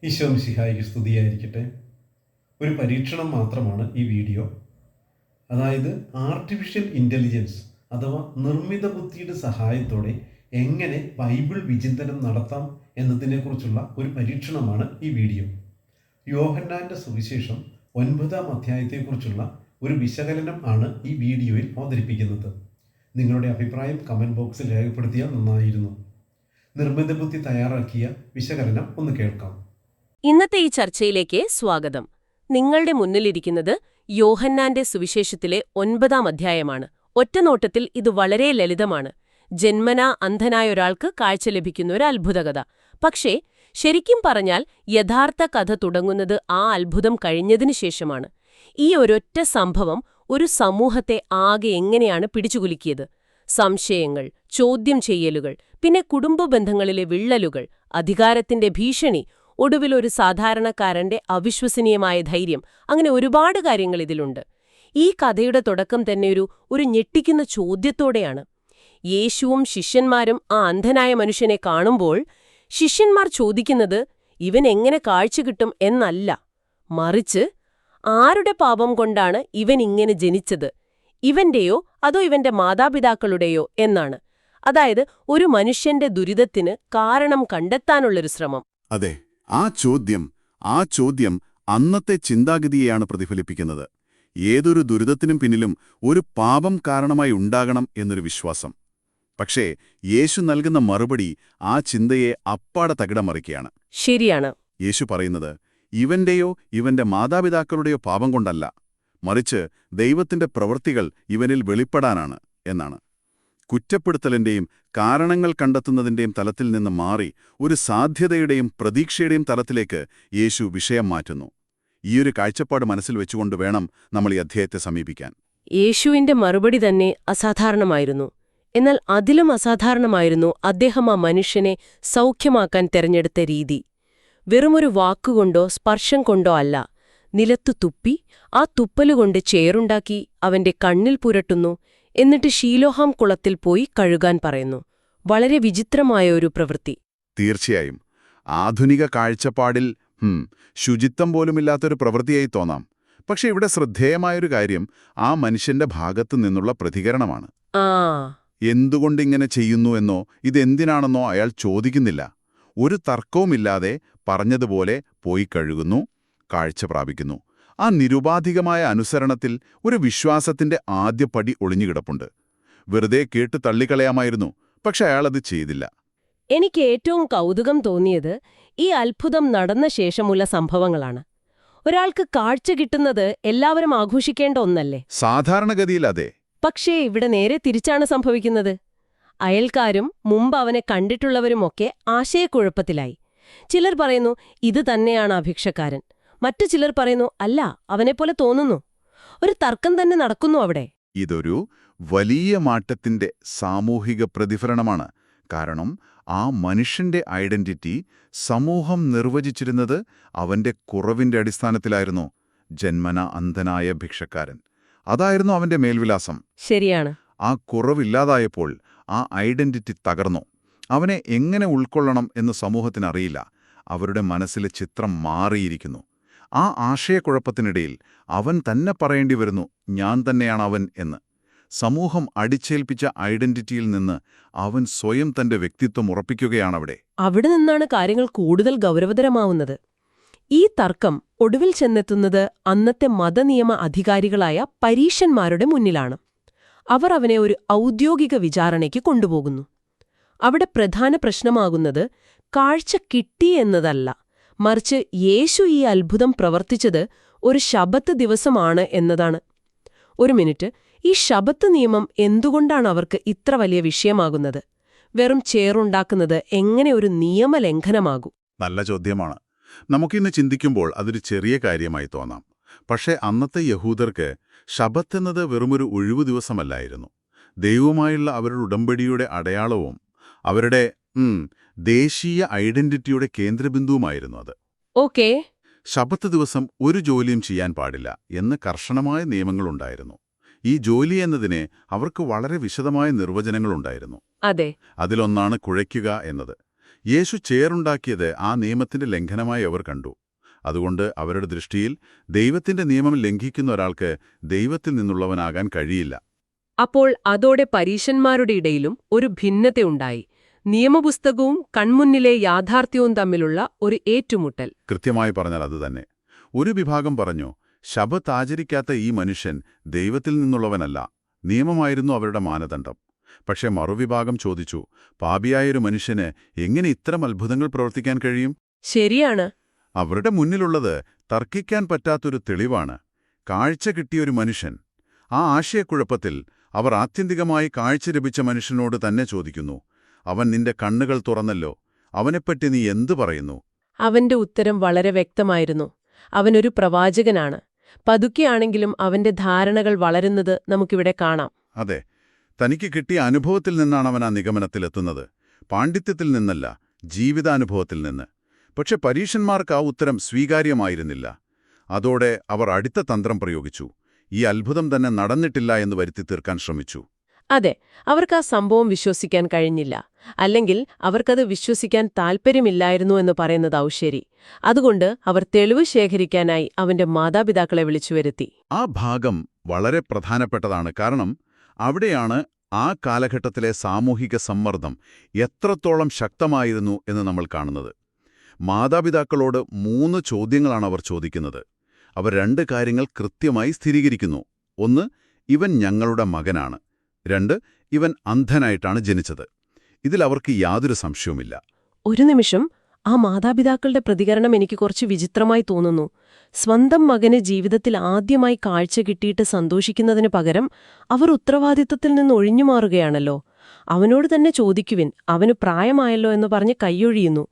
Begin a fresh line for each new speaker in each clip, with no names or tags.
ഈശോ മിശിഹായ്ക്ക് സ്തുതിയായിരിക്കട്ടെ. ഒരു പരീക്ഷണം മാത്രമാണ് ഈ വീഡിയോ. അതായത് ആർട്ടിഫിഷ്യൽ ഇൻ്റലിജൻസ് അഥവാ നിർമ്മിത ബുദ്ധിയുടെ സഹായത്തോടെ എങ്ങനെ ബൈബിൾ വിചിന്തനം നടത്താം എന്നതിനെക്കുറിച്ചുള്ള ഒരു പരീക്ഷണമാണ് ഈ വീഡിയോ. യോഹന്നാൻ്റെ സുവിശേഷം 9-ാം അധ്യായത്തെക്കുറിച്ചുള്ള ഒരു വിശകലനം ആണ് ഈ വീഡിയോയിൽ അവതരിപ്പിക്കുന്നത്. നിങ്ങളുടെ അഭിപ്രായം കമൻറ്റ് ബോക്സിൽ രേഖപ്പെടുത്തിയാൽ നന്നായിരുന്നു. നിർമ്മിത ബുദ്ധി തയ്യാറാക്കിയ വിശകലനം ഒന്ന് കേൾക്കാം.
ഇന്നത്തെ ഈ ചർച്ചയിലേക്ക് സ്വാഗതം. നിങ്ങളുടെ മുന്നിലിരിക്കുന്നത് യോഹന്നാന്റെ സുവിശേഷത്തിലെ 9-ാം അധ്യായമാണ്. ഒറ്റനോട്ടത്തിൽ ഇത് വളരെ ലളിതമാണ്. ജന്മനാ അന്ധനായ ഒരാൾക്ക് കാഴ്ച ലഭിക്കുന്ന ഒരു അത്ഭുതകഥ. പക്ഷേ ശരിക്കും പറഞ്ഞാൽ യഥാർത്ഥ കഥ തുടങ്ങുന്നത് ആ അത്ഭുതം കഴിഞ്ഞതിനു ശേഷമാണ്. ഈ ഒരൊറ്റ സംഭവം ഒരു സമൂഹത്തെ ആകെ എങ്ങനെയാണ് പിടിച്ചുകുലുക്കിയത്? സംശയങ്ങൾ, ചോദ്യം ചെയ്യലുകൾ, പിന്നെ കുടുംബ ബന്ധങ്ങളിലെ വിള്ളലുകൾ, അധികാരത്തിന്റെ ഭീഷണി, ഒടുവിൽ ഒരു സാധാരണക്കാരന്റെ അവിശ്വസനീയമായ ധൈര്യം, അങ്ങനെ ഒരുപാട് കാര്യങ്ങൾ ഇതിലുണ്ട്. ഈ കഥയുടെ തുടക്കം തന്നെ ഒരു ഞെട്ടിക്കുന്ന ചോദ്യത്തോടെയാണ്. യേശുവും ശിഷ്യന്മാരും ആ അന്ധനായ മനുഷ്യനെ കാണുമ്പോൾ ശിഷ്യന്മാർ ചോദിക്കുന്നത് ഇവൻ എങ്ങനെ കാഴ്ച കിട്ടും എന്നല്ല, മറിച്ച് ആരുടെ പാപം കൊണ്ടാണ് ഇവൻ ഇങ്ങനെ ജനിച്ചത്, ഇവന്റെയോ അതോ ഇവന്റെ മാതാപിതാക്കളുടെയോ എന്നാണ്. അതായത് ഒരു മനുഷ്യന്റെ ദുരിതത്തിന് കാരണം കണ്ടെത്താനുള്ളൊരു ശ്രമം.
അതെ, ആ ചോദ്യം അന്നത്തെ ചിന്താഗതിയെയാണ് പ്രതിഫലിപ്പിക്കുന്നത്. ഏതൊരു ദുരിതത്തിനും പിന്നിലും ഒരു പാപം കാരണമായി ഉണ്ടാകണം എന്നൊരു വിശ്വാസം. പക്ഷേ യേശു നൽകുന്ന മറുപടി ആ ചിന്തയെ അപ്പാടെ തകിടമറിക്കുകയാണ്.
ശരിയാണ്.
യേശു പറയുന്നത് ഇവന്റെയോ ഇവന്റെ മാതാപിതാക്കളുടെയോ പാപം കൊണ്ടല്ല, മറിച്ച് ദൈവത്തിന്റെ പ്രവൃത്തികൾ ഇവനിൽ വെളിപ്പെടാനാണ് എന്നാണ്. കുറ്റപ്പെടുത്തലിന്റെയും കാരണങ്ങൾ കണ്ടെത്തുന്നതിന്റെയും തലത്തിൽ നിന്ന് മാറി ഒരു സാധ്യതയുടെയും പ്രതീക്ഷയുടെയും തലത്തിലേക്ക് യേശു വിഷയം മാറ്റുന്നു. ഈയൊരു കാഴ്ചപ്പാട് മനസ്സിൽ വെച്ചുകൊണ്ട് വേണം നമ്മൾ ഈ അധ്യായത്തെ സമീപിക്കാൻ.
യേശുവിന്റെ മറുപടി തന്നെ അസാധാരണമായിരുന്നു. എന്നാൽ അതിലും അസാധാരണമായിരുന്നു അദ്ദേഹം ആ മനുഷ്യനെ സൗഖ്യമാക്കാൻ തെരഞ്ഞെടുത്ത രീതി. വെറുമൊരു വാക്കുകൊണ്ടോ സ്പർശം കൊണ്ടോ അല്ല, നിലത്തു തുപ്പി ആ തുപ്പലുകൊണ്ട് ചേറുണ്ടാക്കി അവന്റെ കണ്ണിൽ പുരട്ടുന്നു. എന്നിട്ട് ശീലോഹാം കുളത്തിൽ പോയി കഴുകാൻ പറയുന്നു. വളരെ വിചിത്രമായ ഒരു പ്രവൃത്തി.
തീർച്ചയായും ആധുനിക കാഴ്ചപ്പാടിൽ ശുചിത്വം പോലുമില്ലാത്തൊരു പ്രവൃത്തിയായി തോന്നാം. പക്ഷെ ഇവിടെ ശ്രദ്ധേയമായൊരു കാര്യം ആ മനുഷ്യന്റെ ഭാഗത്തു നിന്നുള്ള പ്രതികരണമാണ്. എന്തുകൊണ്ടിങ്ങനെ ചെയ്യുന്നു എന്നോ ഇതെന്തിനാണെന്നോ അയാൾ ചോദിക്കുന്നില്ല. ഒരു തർക്കവുമില്ലാതെ പറഞ്ഞതുപോലെ പോയി കഴുകുന്നു, കാഴ്ച പ്രാപിക്കുന്നു. ആ നിരുപാധികമായ അനുസരണത്തിൽ ഒരു വിശ്വാസത്തിന്റെ ആദ്യപടി ഒളിഞ്ഞുകിടപ്പുണ്ട്. വെറുതെ കേട്ട് തള്ളിക്കളയാമായിരുന്നു, പക്ഷെ അയാളത് ചെയ്തില്ല.
എനിക്ക് ഏറ്റവും കൗതുകം തോന്നിയത് ഈ അത്ഭുതം നടന്ന ശേഷമുള്ള സംഭവങ്ങളാണ്. ഒരാൾക്ക് കാഴ്ച കിട്ടുന്നത് എല്ലാവരും ആഘോഷിക്കേണ്ട ഒന്നല്ലേ?
സാധാരണഗതിയിൽ അതെ.
പക്ഷേ ഇവിടെ നേരെ തിരിച്ചാണ് സംഭവിക്കുന്നത്. അയൽക്കാരും മുമ്പ് അവനെ കണ്ടിട്ടുള്ളവരുമൊക്കെ ആശയക്കുഴപ്പത്തിലായി. ചിലർ പറയുന്നു ഇത് തന്നെയാണ് ആ ഭിക്ഷക്കാരൻ. മറ്റു ചിലർ പറയുന്നു അല്ല, അവനെപ്പോലെ തോന്നുന്നു. ഒരു തർക്കം തന്നെ നടക്കുന്നു അവിടെ.
ഇതൊരു വലിയ മാറ്റത്തിന്റെ സാമൂഹിക പ്രതിഫലനമാണ്. കാരണം ആ മനുഷ്യന്റെ ഐഡന്റിറ്റി സമൂഹം നിർവചിച്ചിരുന്നത് അവന്റെ കുറവിന്റെ അടിസ്ഥാനത്തിലായിരുന്നു. ജന്മന അന്ധനായ ഭിക്ഷക്കാരൻ, അതായിരുന്നു അവന്റെ മേൽവിലാസം.
ശരിയാണ്.
ആ കുറവില്ലാതായപ്പോൾ ആ ഐഡന്റിറ്റി തകർന്നു. അവനെ എങ്ങനെ ഉൾക്കൊള്ളണം എന്ന് സമൂഹത്തിനറിയില്ല. അവരുടെ മനസ്സിലെ ചിത്രം മാറിയിരിക്കുന്നു. ആ ആശയക്കുഴപ്പത്തിനിടയിൽ അവൻ തന്നെ പറയേണ്ടി വരുന്നു, ഞാൻ തന്നെയാണ് അവൻ എന്ന്. സമൂഹം അടിച്ചേൽപ്പിച്ച ഐഡന്റിറ്റിയിൽ നിന്ന് അവൻ സ്വയം തന്റെ വ്യക്തിത്വം ഉറപ്പിക്കുകയാണവിടെ.
അവിടെ നിന്നാണ് കാര്യങ്ങൾ കൂടുതൽ ഗൗരവതരമാവുന്നത്. ഈ തർക്കം ഒടുവിൽ ചെന്നെത്തുന്നത് അന്നത്തെ മതനിയമ അധികാരികളായ പരീശന്മാരുടെ മുന്നിലാണ്. അവർ അവനെ ഒരു ഔദ്യോഗിക വിചാരണയ്ക്ക് കൊണ്ടുപോകുന്നു. അവിടെ പ്രധാന പ്രശ്നമാകുന്നത് കാഴ്ച കിട്ടി എന്നതല്ല, മറിച്ച് യേശു ഈ അത്ഭുതം പ്രവർത്തിച്ചത് ഒരു ശബത്ത് ദിവസമാണ് എന്നതാണ്. ഒരു മിനിറ്റ്, ഈ ശബത്ത് നിയമം എന്തുകൊണ്ടാണ് അവർക്ക് ഇത്ര വലിയ വിഷയമാകുന്നത്? വെറും ചേറുണ്ടാക്കുന്നത് എങ്ങനെ ഒരു നിയമലംഘനമാകൂ?
നല്ല ചോദ്യമാണ്. നമുക്കിന്ന് ചിന്തിക്കുമ്പോൾ അതൊരു ചെറിയ കാര്യമായി തോന്നാം. പക്ഷേ അന്നത്തെ യഹൂദർക്ക് ശബത്ത് എന്നത് വെറുമൊരു ഒഴിവു ദിവസമല്ലായിരുന്നു. ദൈവവുമായുള്ള അവരുടെ ഉടമ്പടിയുടെ അടയാളവും അവരുടെ ദേശീയ ഐഡന്റിറ്റിയുടെ കേന്ദ്രബിന്ദുവുമായിരുന്നു അത്.
ഓക്കേ.
ശബത്ത് ദിവസം ഒരു ജോലിയും ചെയ്യാൻ പാടില്ല എന്ന് കർശനമായ നിയമങ്ങളുണ്ടായിരുന്നു. ഈ ജോലി എന്നതിനെ അവർക്ക് വളരെ വിശദമായ നിർവചനങ്ങളുണ്ടായിരുന്നു.
അതെ.
അതിലൊന്നാണ് കുഴയ്ക്കുക എന്നത്. യേശു ചേറുണ്ടാക്കിയത് ആ നിയമത്തിന്റെ ലംഘനമായി അവർ കണ്ടു. അതുകൊണ്ട് അവരുടെ ദൃഷ്ടിയിൽ ദൈവത്തിന്റെ നിയമം ലംഘിക്കുന്ന ഒരാൾക്ക് ദൈവത്തിൽ നിന്നുള്ളവനാകാൻ കഴിയില്ല.
അപ്പോൾ അതോടെ പരീശന്മാരുടെ ഇടയിലും ഒരു ഭിന്നതയുണ്ടായി. നിയമപുസ്തകവും കൺമുന്നിലെ യാഥാർത്ഥ്യവും തമ്മിലുള്ള ഒരു ഏറ്റുമുട്ടൽ.
കൃത്യമായി പറഞ്ഞാൽ അതുതന്നെ. ഒരു വിഭാഗം പറഞ്ഞു, ശബത്ത് ആചരിക്കാത്ത ഈ മനുഷ്യൻ ദൈവത്തിൽ നിന്നുള്ളവനല്ല, നിയമമായിരുന്നു അവരുടെ മാനദണ്ഡം. പക്ഷേ മറുവിഭാഗം ചോദിച്ചു, പാപിയായൊരു മനുഷ്യന് എങ്ങനെ ഇത്തരം അത്ഭുതങ്ങൾ പ്രവർത്തിക്കാൻ കഴിയും?
ശരിയാണ്.
അവരുടെ മുന്നിലുള്ളത് തർക്കിക്കാൻ പറ്റാത്തൊരു തെളിവാണ്. കാഴ്ച കിട്ടിയൊരു മനുഷ്യൻ. ആ ആശയക്കുഴപ്പത്തിൽ അവർ ആത്യന്തികമായി കാഴ്ച ലഭിച്ച മനുഷ്യനോട് തന്നെ ചോദിക്കുന്നു, അവൻ നിന്റെ കണ്ണുകൾ തുറന്നല്ലോ, അവനെപ്പറ്റി നീ എന്തു പറയുന്നു?
അവന്റെ ഉത്തരം വളരെ വ്യക്തമായിരുന്നു. അവനൊരു പ്രവാചകനാണ്. പതുക്കെയാണെങ്കിലും അവന്റെ ധാരണകൾ വളരുന്നത് നമുക്കിവിടെ കാണാം.
അതെ, തനിക്ക് കിട്ടിയ അനുഭവത്തിൽ നിന്നാണ് അവൻ ആ നിഗമനത്തിലെത്തുന്നത്. പാണ്ഡിത്യത്തിൽ നിന്നല്ല, ജീവിതാനുഭവത്തിൽ നിന്ന്. പക്ഷെ പരീശന്മാർക്ക് ആ ഉത്തരം സ്വീകാര്യമായിരുന്നില്ല. അതോടെ അവർ അടുത്ത തന്ത്രം പ്രയോഗിച്ചു. ഈ അത്ഭുതം തന്നെ നടന്നിട്ടില്ല എന്ന് വരുത്തി തീർക്കാൻ ശ്രമിച്ചു.
അതെ, അവർക്ക് ആ സംഭവം വിശ്വസിക്കാൻ കഴിഞ്ഞില്ല. അല്ലെങ്കിൽ അവർക്കത് വിശ്വസിക്കാൻ താൽപ്പര്യമില്ലായിരുന്നു എന്ന് പറയുന്നതാവും ശരി. അതുകൊണ്ട് അവർ തെളിവ് ശേഖരിക്കാനായി അവന്റെ മാതാപിതാക്കളെ വിളിച്ചുവരുത്തി.
ആ ഭാഗം വളരെ പ്രധാനപ്പെട്ടതാണ്. കാരണം അവിടെയാണ് ആ കാലഘട്ടത്തിലെ സാമൂഹിക സമ്മർദ്ദം എത്രത്തോളം ശക്തമായിരുന്നു എന്ന് നമ്മൾ കാണുന്നത്. മാതാപിതാക്കളോട് 3 ചോദ്യങ്ങളാണ് അവർ ചോദിക്കുന്നത്. അവർ 2 കാര്യങ്ങൾ കൃത്യമായി സ്ഥിരീകരിക്കുന്നു. 1, ഇവൻ ഞങ്ങളുടെ മകനാണ്. 2, ഇവൻ അന്ധനായിട്ടാണ് ജനിച്ചത്. ഇതിൽ അവർക്ക് യാതൊരു സംശയവുമില്ല.
ഒരു നിമിഷം ആ മാതാപിതാക്കളുടെ പ്രതികരണം എനിക്ക് കുറച്ച് വിചിത്രമായി തോന്നുന്നു. സ്വന്തം മകന് ജീവിതത്തിൽ ആദ്യമായി കാഴ്ച കിട്ടിയിട്ട് സന്തോഷിക്കുന്നതിനു പകരം അവർ ഉത്തരവാദിത്തത്തിൽ നിന്ന് ഒഴിഞ്ഞുമാറുകയാണല്ലോ. അവനോട് തന്നെ ചോദിക്കുവിൻ, അവന് പ്രായമായല്ലോ എന്ന് പറഞ്ഞ് കൈയൊഴിയുന്നു.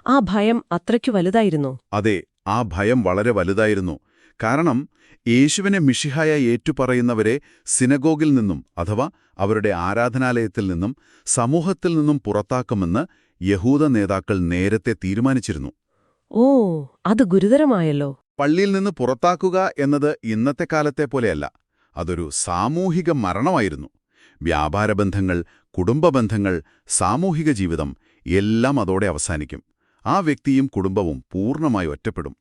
ആ ഭയം അത്രയ്ക്കു വലുതായിരുന്നു.
അതെ, ആ ഭയം വളരെ വലുതായിരുന്നു. കാരണം യേശുവിനെ മിശിഹായ ഏറ്റുപറയുന്നവരെ സിനഗോഗിൽ നിന്നും അഥവാ അവരുടെ ആരാധനാലയത്തിൽ നിന്നും സമൂഹത്തിൽ നിന്നും പുറത്താക്കുമെന്ന് യഹൂദ നേതാക്കൾ നേരത്തെ തീരുമാനിച്ചിരുന്നു.
ഓ, അത് ഗുരുതരമായല്ലോ.
പള്ളിയിൽ നിന്ന് പുറത്താക്കുക എന്നത് ഇന്നത്തെ കാലത്തെ പോലെയല്ല. അതൊരു സാമൂഹിക മരണമായിരുന്നു. വ്യാപാരബന്ധങ്ങൾ, കുടുംബബന്ധങ്ങൾ, സാമൂഹിക ജീവിതം എല്ലാം അതോടെ അവസാനിക്കും. ആ വ്യക്തിയും കുടുംബവും പൂർണ്ണമായി ഒറ്റപ്പെടും.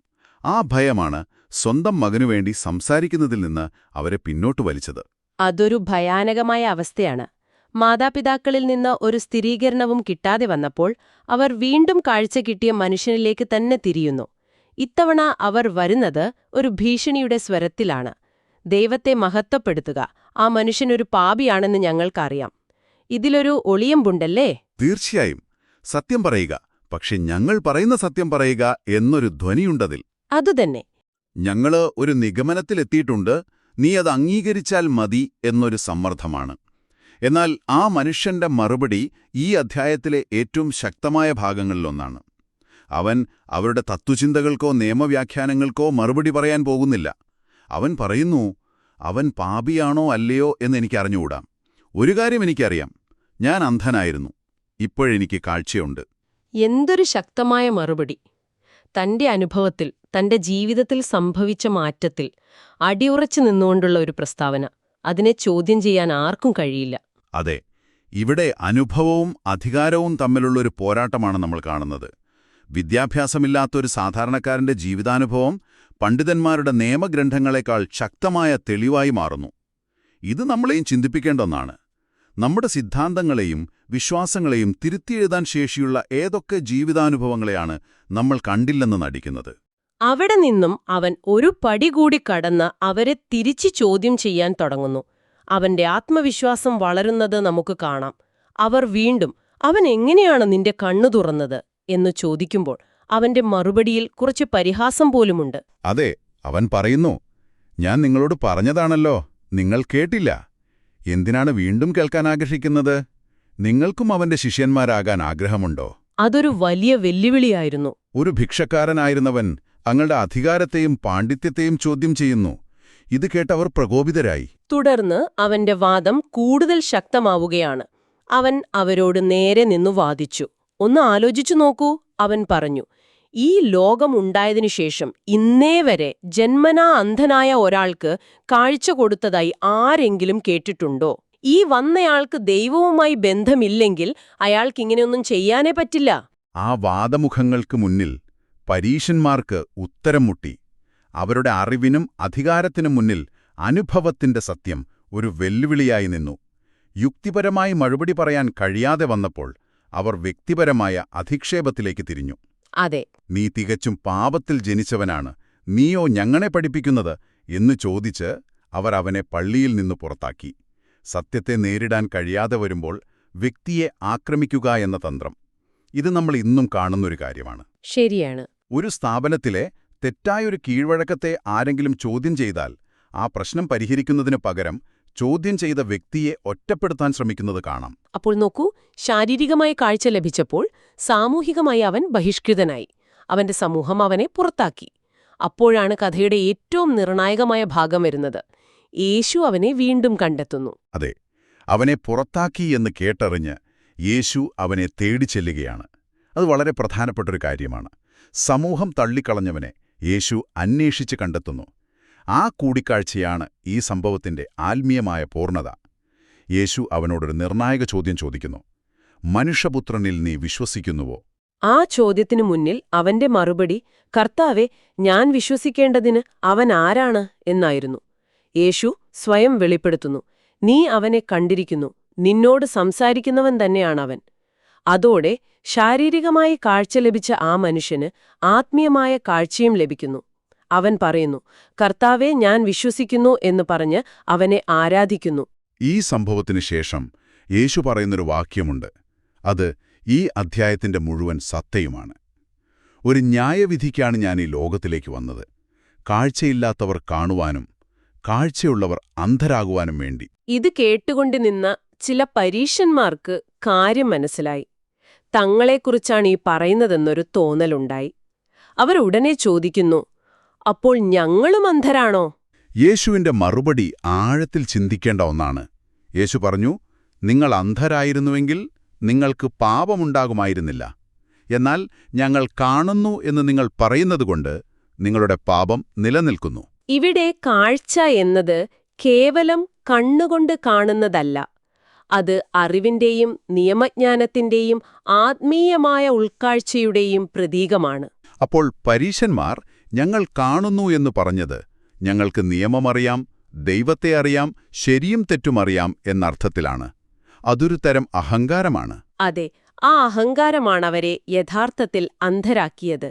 ആ ഭയമാണ് സ്വന്തം മകനുവേണ്ടി സംസാരിക്കുന്നതിൽ നിന്ന് അവരെ പിന്നോട്ട് വലിച്ചത്.
അതൊരു ഭയാനകമായ അവസ്ഥയാണ്. മാതാപിതാക്കളിൽ നിന്ന് ഒരു സ്ഥിരീകരണവും കിട്ടാതെ വന്നപ്പോൾ അവർ വീണ്ടും കാഴ്ച കിട്ടിയ മനുഷ്യനിലേക്ക് തന്നെ തിരിയുന്നു. ഇത്തവണ അവർ വരുന്നത് ഒരു ഭീഷണിയുടെ സ്വരത്തിലാണ്. ദൈവത്തെ മഹത്വപ്പെടുത്തുക, ആ മനുഷ്യനൊരു പാപിയാണെന്ന് ഞങ്ങൾക്കറിയാം. ഇതിലൊരു ഒളിയമ്പുണ്ടല്ലേ?
തീർച്ചയായും. സത്യം പറയുക, പക്ഷെ ഞങ്ങൾ പറയുന്ന സത്യം പറയുക എന്നൊരു ധ്വനിയുണ്ടതിൽ.
അതുതന്നെ.
ഞങ്ങള് ഒരു നിഗമനത്തിലെത്തിയിട്ടുണ്ട്, നീ അത് അംഗീകരിച്ചാൽ മതി എന്നൊരു സമ്മർദ്ദമാണ്. എന്നാൽ ആ മനുഷ്യന്റെ മറുപടി ഈ അധ്യായത്തിലെ ഏറ്റവും ശക്തമായ ഭാഗങ്ങളിലൊന്നാണ്. അവൻ അവരുടെ തത്വചിന്തകൾക്കോ നിയമവ്യാഖ്യാനങ്ങൾക്കോ മറുപടി പറയാൻ പോകുന്നില്ല. അവൻ പറയുന്നു, അവൻ പാപിയാണോ അല്ലയോ എന്നെനിക്കറിഞ്ഞുകൂടാം. ഒരു കാര്യം എനിക്കറിയാം, ഞാൻ അന്ധനായിരുന്നു, ഇപ്പോഴെനിക്ക് കാഴ്ചയുണ്ട്.
എന്തൊരു ശക്തമായ മറുപടി! തന്റെ അനുഭവത്തിൽ, തന്റെ ജീവിതത്തിൽ സംഭവിച്ച മാറ്റത്തിൽ അടിയുറച്ചു നിന്നുകൊണ്ടുള്ള ഒരു പ്രസ്താവന. അതിനെ ചോദ്യം ചെയ്യാൻ ആർക്കും കഴിയില്ല.
അതെ, ഇവിടെ അനുഭവവും അധികാരവും തമ്മിലുള്ളൊരു പോരാട്ടമാണ് നമ്മൾ കാണുന്നത്. വിദ്യാഭ്യാസമില്ലാത്തൊരു സാധാരണക്കാരന്റെ ജീവിതാനുഭവം പണ്ഡിതന്മാരുടെ നിയമഗ്രന്ഥങ്ങളെക്കാൾ ശക്തമായ തെളിവായി മാറുന്നു. ഇത് നമ്മളെയും ചിന്തിപ്പിക്കേണ്ട ഒന്നാണ്. നമ്മുടെ സിദ്ധാന്തങ്ങളെയും വിശ്വാസങ്ങളെയും തിരുത്തിയെഴുതാൻ ശേഷിയുള്ള ഏതൊക്കെ ജീവിതാനുഭവങ്ങളെയാണ് നമ്മൾ കണ്ടില്ലെന്ന് നടിക്കുന്നത്?
അവിടെ നിന്നും അവൻ ഒരു പടി കൂടി കടന്ന് അവരെ തിരിച്ചു ചോദ്യം ചെയ്യാൻ തുടങ്ങുന്നു. അവന്റെ ആത്മവിശ്വാസം വളരുന്നത് നമുക്ക് കാണാം. അവർ വീണ്ടും, അവൻ എങ്ങനെയാണ് നിന്റെ കണ്ണു തുറന്നത് എന്നു ചോദിക്കുമ്പോൾ അവന്റെ മറുപടിയിൽ കുറച്ച് പരിഹാസം പോലുമുണ്ട്.
അതെ, അവൻ പറയുന്നു, ഞാൻ നിങ്ങളോട് പറഞ്ഞതാണല്ലോ, നിങ്ങൾ കേട്ടില്ല. എന്തിനാണ് വീണ്ടും കേൾക്കാൻ ആഗ്രഹിക്കുന്നത്? നിങ്ങൾക്കും അവന്റെ ശിഷ്യന്മാരാകാൻ ആഗ്രഹമുണ്ടോ?
അതൊരു വലിയ വെല്ലുവിളിയായിരുന്നു.
ഒരു ഭിക്ഷക്കാരനായിരുന്നവൻ അങ്ങയുടെ അധികാരത്തെയും പാണ്ഡിത്യത്തെയും ചോദ്യം ചെയ്യുന്നു. ഇത് കേട്ടവർ പ്രകോപിതരായി.
തുടർന്ന് അവന്റെ വാദം കൂടുതൽ ശക്തമാവുകയാണ്. അവൻ അവരോട് നേരെ നിന്നു വാദിച്ചു. ഒന്ന് ആലോചിച്ചു നോക്കൂ, അവൻ പറഞ്ഞു. ഈ ലോകമുണ്ടായതിനുശേഷം ഇന്നേവരെ ജന്മനാ അന്ധനായ ഒരാൾക്ക് കാഴ്ച കൊടുത്തതായി ആരെങ്കിലും കേട്ടിട്ടുണ്ടോ? ഈ വന്നയാൾക്ക് ദൈവവുമായി ബന്ധമില്ലെങ്കിൽ അയാൾക്കിങ്ങനെയൊന്നും ചെയ്യാനേ പറ്റില്ല.
ആ വാദമുഖങ്ങൾക്ക് മുന്നിൽ പരീശന്മാർക്ക് ഉത്തരം മുട്ടി. അവരുടെ അറിവിനും അധികാരത്തിനും മുന്നിൽ അനുഭവത്തിന്റെ സത്യം ഒരു വെല്ലുവിളിയായി നിന്നു. യുക്തിപരമായി മറുപടി പറയാൻ കഴിയാതെ വന്നപ്പോൾ അവർ വ്യക്തിപരമായ അധിക്ഷേപത്തിലേക്ക് തിരിഞ്ഞു.
അതെ,
നീ തികച്ചും പാപത്തിൽ ജനിച്ചവനാണ്, നീയോ ഞങ്ങളെ പഠിപ്പിക്കുന്നത് എന്നു ചോദിച്ച് അവർ അവനെ പള്ളിയിൽ നിന്ന് പുറത്താക്കി. സത്യത്തെ നേരിടാൻ കഴിയാതെ വരുമ്പോൾ വ്യക്തിയെ ആക്രമിക്കുക എന്ന തന്ത്രം, ഇത് നമ്മൾ ഇന്നും കാണുന്നൊരു കാര്യമാണ്.
ശരിയാണ്.
ഒരു സ്ഥാപനത്തിലെ തെറ്റായൊരു കീഴ്വഴക്കത്തെ ആരെങ്കിലും ചോദ്യം ചെയ്താൽ ആ പ്രശ്നം പരിഹരിക്കുന്നതിന് പകരം ചോദ്യം ചെയ്ത വ്യക്തിയെ ഒറ്റപ്പെടുത്താൻ ശ്രമിക്കുന്നത് കാണാം.
അപ്പോൾ നോക്കൂ, ശാരീരികമായ കാഴ്ച ലഭിച്ചപ്പോൾ സാമൂഹികമായി അവൻ ബഹിഷ്കൃതനായി. അവന്റെ സമൂഹം അവനെ പുറത്താക്കി. അപ്പോഴാണ് കഥയുടെ ഏറ്റവും നിർണായകമായ ഭാഗം വരുന്നത്. യേശു അവനെ വീണ്ടും കണ്ടെത്തുന്നു.
അതെ, അവനെ പുറത്താക്കി എന്ന് കേട്ടറിഞ്ഞ് യേശു അവനെ തേടി ചെല്ലുകയാണ്. അത് വളരെ പ്രധാനപ്പെട്ടൊരു കാര്യമാണ്. സമൂഹം തള്ളിക്കളഞ്ഞവനെ യേശു അന്വേഷിച്ച് കണ്ടെത്തുന്നു. ആ കൂടിക്കാഴ്ചയാണ് ഈ സംഭവത്തിന്റെ ആത്മീയമായ പൂർണ്ണത. യേശു അവനോടൊരു നിർണായക ചോദ്യം ചോദിക്കുന്നു: മനുഷ്യപുത്രനിൽ നീ വിശ്വസിക്കുന്നുവോ?
ആ ചോദ്യത്തിനു മുന്നിൽ അവന്റെ മറുപടി, കർത്താവെ, ഞാൻ വിശ്വസിക്കേണ്ടതിന് അവൻ ആരാണ് എന്നായിരുന്നു. യേശു സ്വയം വെളിപ്പെടുത്തുന്നു: നീ അവനെ കണ്ടിരിക്കുന്നു, നിന്നോട് സംസാരിക്കുന്നവൻ തന്നെയാണവൻ. അതോടെ ശാരീരികമായി കാഴ്ച ലഭിച്ച ആ മനുഷ്യന് ആത്മീയമായ കാഴ്ചയും ലഭിക്കുന്നു. അവൻ പറയുന്നു, കർത്താവെ, ഞാൻ വിശ്വസിക്കുന്നു എന്ന് പറഞ്ഞ് അവനെ ആരാധിക്കുന്നു.
ഈ സംഭവത്തിനു ശേഷം യേശു പറയുന്നൊരു വാക്യമുണ്ട്. അത് ഈ അധ്യായത്തിന്റെ മുഴുവൻ സത്തയുമാണ്. ഒരു ന്യായവിധിക്കാണ് ഞാൻ ഈ ലോകത്തിലേക്ക് വന്നത്, കാഴ്ചയില്ലാത്തവർ കാണുവാനും കാഴ്ചയുള്ളവർ അന്ധരാകുവാനും വേണ്ടി.
ഇത് കേട്ടുകൊണ്ട് നിന്ന ചില പരീശന്മാർക്ക് കാര്യം മനസ്സിലായി. തങ്ങളെക്കുറിച്ചാണ് ഈ പറയുന്നതെന്നൊരു തോന്നലുണ്ടായി. അവർ ഉടനെ ചോദിക്കുന്നു, അപ്പോൾ ഞങ്ങളും അന്ധരാണോ?
യേശുവിന്റെ മറുപടി ആഴത്തിൽ ചിന്തിക്കേണ്ട ഒന്നാണ്. യേശു പറഞ്ഞു, നിങ്ങൾ അന്ധരായിരുന്നുവെങ്കിൽ നിങ്ങൾക്ക് പാപമുണ്ടാകുമായിരുന്നില്ല. എന്നാൽ ഞങ്ങൾ കാണുന്നു എന്ന് നിങ്ങൾ പറയുന്നതുകൊണ്ട് നിങ്ങളുടെ പാപം നിലനിൽക്കുന്നു.
ഇവിടെ കാഴ്ച എന്നത് കേവലം കണ്ണുകൊണ്ട് കാണുന്നതല്ല. അത് അറിവിന്റെയും നിയമജ്ഞാനത്തിന്റെയും ആത്മീയമായ ഉൾക്കാഴ്ചയുടെയും പ്രതീകമാണ്.
അപ്പോൾ പരീശന്മാർ ഞങ്ങൾ കാണുന്നു എന്ന് പറഞ്ഞത് ഞങ്ങൾക്ക് നിയമമറിയാം, ദൈവത്തെ അറിയാം, ശരിയും തെറ്റുമറിയാം എന്നർത്ഥത്തിലാണ്. അതൊരു തരം അഹങ്കാരമാണ്.
അതെ, ആ അഹങ്കാരമാണവരെ യഥാർത്ഥത്തിൽ അന്ധരാക്കിയത്.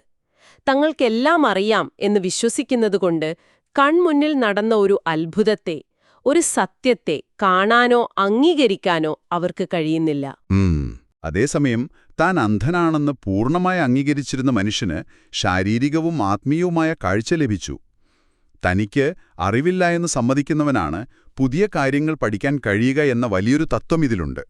തങ്ങൾക്കെല്ലാം അറിയാം എന്ന് വിശ്വസിക്കുന്നതുകൊണ്ട് കൺമുന്നിൽ നടന്ന ഒരു അത്ഭുതത്തെ, ഒരു സത്യത്തെ കാണാനോ അംഗീകരിക്കാനോ അവർക്ക് കഴിയുന്നില്ല.
അതേസമയം താൻ അന്ധനാണെന്ന് പൂർണ്ണമായി അംഗീകരിച്ചിരുന്ന മനുഷ്യന് ശാരീരികവും ആത്മീയവുമായ കാഴ്ച ലഭിച്ചു. തനിക്ക് അറിവില്ല എന്ന് സമ്മതിക്കുന്നവനാണ് പുതിയ കാര്യങ്ങൾ പഠിക്കാൻ കഴിയുക എന്ന വലിയൊരു തത്വം ഇതിലുണ്ട്.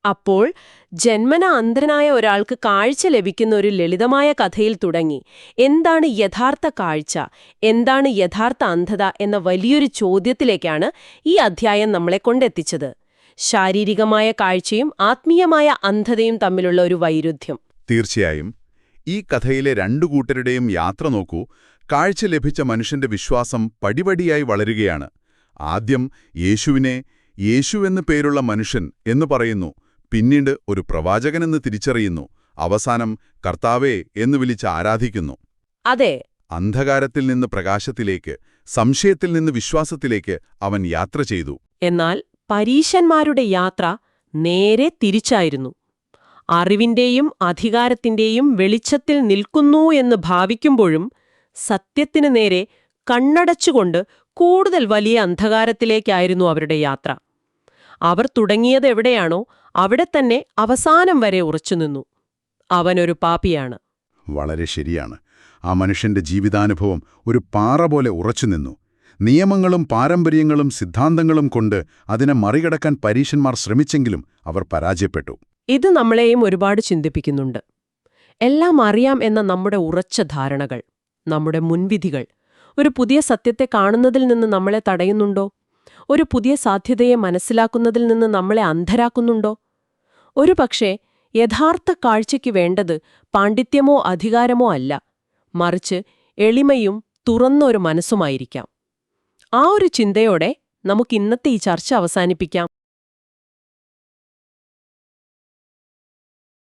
അപ്പോൾ ജന്മന അന്ധനായ ഒരാൾക്ക് കാഴ്ച ലഭിക്കുന്ന ഒരു ലളിതമായ കഥയിൽ തുടങ്ങി എന്താണ് യഥാർത്ഥ കാഴ്ച, എന്താണ് യഥാർത്ഥ അന്ധത എന്ന വലിയൊരു ചോദ്യത്തിലേക്കാണ് ഈ അധ്യായം നമ്മളെ കൊണ്ടെത്തിച്ചത്. ശാരീരികമായ കാഴ്ചയും ആത്മീയമായ അന്ധതയും തമ്മിലുള്ള ഒരു വൈരുദ്ധ്യം.
തീർച്ചയായും ഈ കഥയിലെ രണ്ടു കൂട്ടരുടെയും യാത്ര നോക്കൂ. കാഴ്ച ലഭിച്ച മനുഷ്യന്റെ വിശ്വാസം പടിപടിയായി വളരുകയാണ്. ആദ്യം യേശുവിനെ യേശുവെന്ന് പേരുള്ള മനുഷ്യൻ എന്ന് പറയുന്നു, പിന്നീട് ഒരു പ്രവാചകനെന്ന് തിരിച്ചറിയുന്നു, അവസാനം കർത്താവേ എന്ന് വിളിച്ച് ആരാധിക്കുന്നു.
അതെ,
അന്ധകാരത്തിൽ നിന്ന് പ്രകാശത്തിലേക്ക്, സംശയത്തിൽ നിന്ന് വിശ്വാസത്തിലേക്ക് അവൻ യാത്ര ചെയ്തു.
എന്നാൽ പരീശന്മാരുടെ യാത്ര നേരെ തിരിച്ചായിരുന്നു. അറിവിന്റെയും അധികാരത്തിന്റെയും വെളിച്ചത്തിൽ നിൽക്കുന്നു എന്ന് ഭാവിക്കുമ്പോഴും സത്യത്തിനു നേരെ കണ്ണടച്ചുകൊണ്ട് കൂടുതൽ വലിയ അന്ധകാരത്തിലേക്കായിരുന്നു അവരുടെ യാത്ര. അവർ തുടങ്ങിയത് എവിടെയാണോ അവിടെ തന്നെ അവസാനം വരെ ഉറച്ചുനിന്നു. അവനൊരു പാപിയാണ്.
വളരെ ശരിയാണ്. ആ മനുഷ്യന്റെ ജീവിതാനുഭവം ഒരു പാറ പോലെ ഉറച്ചുനിന്നു. നിയമങ്ങളും പാരമ്പര്യങ്ങളും സിദ്ധാന്തങ്ങളും കൊണ്ട് അതിനെ മറികടക്കാൻ പരീശന്മാർ ശ്രമിച്ചെങ്കിലും അവർ പരാജയപ്പെട്ടു.
ഇത് നമ്മളെയും ഒരുപാട് ചിന്തിപ്പിക്കുന്നുണ്ട്. എല്ലാം അറിയാം എന്ന നമ്മുടെ ഉറച്ച ധാരണകൾ, നമ്മുടെ മുൻവിധികൾ ഒരു പുതിയ സത്യത്തെ കാണുന്നതിൽ നിന്ന് നമ്മളെ തടയുന്നുണ്ടോ? ഒരു പുതിയ സാധ്യതയെ മനസ്സിലാക്കുന്നതിൽ നിന്ന് നമ്മളെ അന്ധരാക്കുന്നുണ്ടോ? ഒരുപക്ഷേ യഥാർത്ഥ കാഴ്ചയ്ക്ക് വേണ്ടത് പാണ്ഡിത്യമോ അധികാരമോ അല്ല, മറിച്ച് എളിമയും തുറന്നൊരു മനസ്സുമായിരിക്കാം. ആ ഒരു ചിന്തയോടെ നമുക്കിന്നത്തെ ഈ ചർച്ച അവസാനിപ്പിക്കാം.